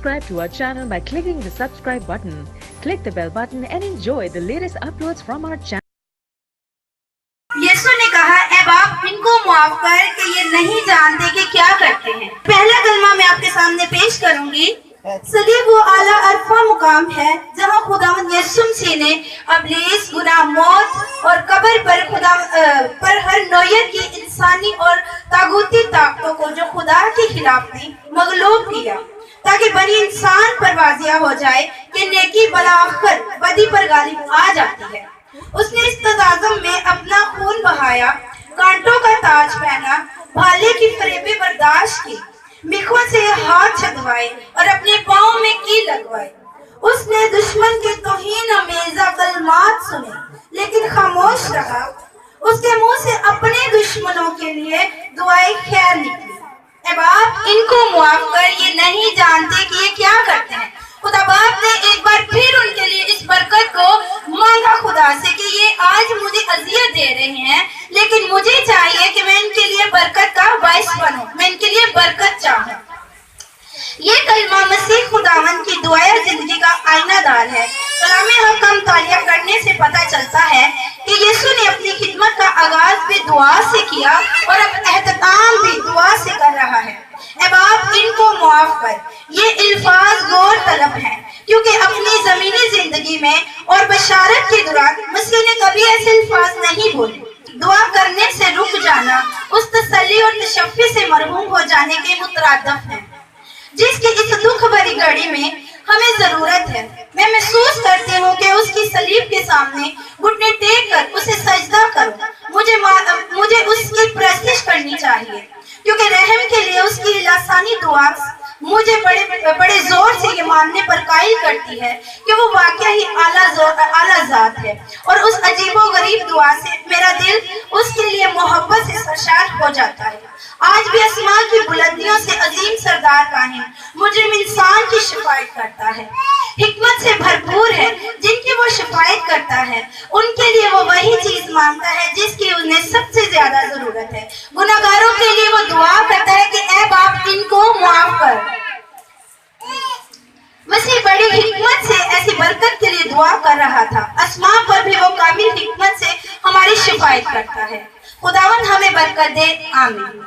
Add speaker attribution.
Speaker 1: subscribe to our channel by clicking the subscribe button. Click the bell button and enjoy the latest uploads from our channel.
Speaker 2: یسوع نے کہا اے باپ ان کو معاف کر کہ یہ نہیں جانتے کہ کیا کرتے ہیں۔ پہلا کلمہ میں آپ کے سامنے پیش کروں گی۔ صلیب وہ اعلیٰ عرفہ مقام ہے جہاں خداوند یسوع مسیح نے ابلیس، گناہ، موت اور قبر پر ہر نوعیت کی انسانی اور طاغوتی طاقتوں کو جو خدا کے خلاف تھی مغلوب کیا، تاکہ بنی انسان پر واضح ہو جائے کہ نیکی بالآخر بدی پر غالب آ جاتی ہے۔ اس نے اس تزازم میں اپنا خون بہایا، کانٹوں کا تاج پہنا، بھالے کی فریبیں برداشت کی، میخوں سے ہاتھ چھدوائے اور اپنے پاؤں میں کیل لگوائے۔ اس نے دشمن کے توہین آمیزہ کلمات سنے لیکن خاموش رہا۔ اس کے منہ سے اپنے دشمنوں کے لیے دعائیں خیر نکلی۔ اے باپ ان کو معاف کر، یہ نہیں جانتے کہ یہ کیا کرتے ہیں۔ خدا باپ نے ایک بار پھر ان کے لیے اس برکت کو مانگا خدا سے کہ یہ آج مجھے اذیت دے رہے ہیں، لیکن مجھے چاہیے کہ میں ان کے لیے برکت کا باعث بنوں، میں ان کے لیے برکت چاہوں۔ یہ کلمہ مسیح خداوند کی دعائیں زندگی کا آئینہ دار ہے۔ کلام حق کا مطالعہ کرنے سے پتہ چلتا ہے کہ یسوع نے اپنی خدمت کا آغاز بھی دعا سے کیا اور اب اختتام بھی دعا سے کر رہا ہے۔ اے باپ ان کو معاف کر، یہ الفاظ غور طلب ہیں، کیونکہ اپنی زمینی زندگی میں اور بشارت کے دوران مسیح نے کبھی ایسے الفاظ نہیں بولے۔ دعا کرنے سے رک جانا اس تسلی اور تشفی سے محروم ہو جانے کے مترادف ہیں جس کی اس دکھ بھری گھڑی میں ہمیں ضرورت ہے۔ میں محسوس کرتی ہوں کہ اس کی صلیب کے سامنے گھٹنے ٹیک کر اسے سجدہ کروں۔ مجھے اس کی پرستش کرنی چاہیے، کیونکہ رحم کے لیے اس کی لسانی دعا مجھے بڑے زور سے یہ ماننے پر قائل کرتی ہے کہ وہ واقعہ ہی اعلیٰ ذات ہے، اور اس عجیب و غریب دعا سے میرا دل اس کے لیے محبت سے سرشار ہو جاتا ہے۔ آج بھی آسمان کی بلندیوں سے عظیم سردار کاہن مجرم انسان کی شفاعت کرتا ہے، حکمت سے بھرپور ہے جن کی وہ شفاعت کرتا ہے، ان کے لیے وہ وہی چیز مانگتا ہے جس کی انہیں سب سے زیادہ ضرورت ہے۔ گناہگاروں کے لیے وہ دعا کرتا ہے کہ اے باپ ان کو معاف کر۔ مسیح بڑی حکمت سے ایسی برکت کے لیے دعا کر رہا تھا۔ آسمان پر بھی وہ کامل حکمت سے ہماری شفاعت کرتا ہے۔ خداوند ہمیں برکت دے، آمین۔